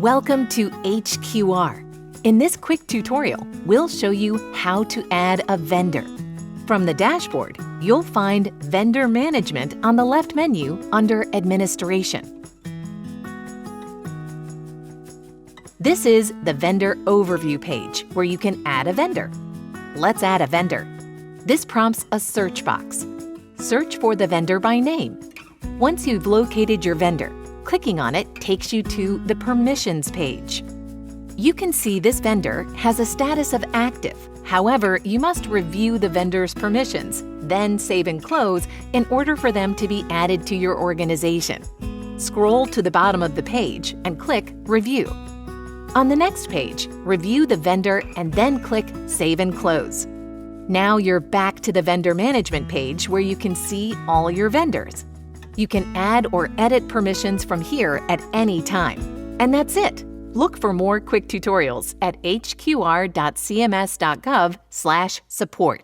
Welcome to HQR. In this quick tutorial, we'll show you how to add a vendor. From the dashboard, you'll find Vendor Management on the left menu under Administration. This is the Vendor Overview page where you can add a vendor. Let's add a vendor. This prompts a search box. Search for the vendor by name. Once you've located your vendor, clicking on it takes you to the Permissions page. You can see this vendor has a status of active. However, you must review the vendor's permissions, then save and close in order for them to be added to your organization. Scroll to the bottom of the page and click Review. On the next page, review the vendor and then click Save and Close. Now you're back to the Vendor Management page where you can see all your vendors. You can add or edit permissions from here at any time. And that's it. Look for more quick tutorials at hqr.cms.gov/support.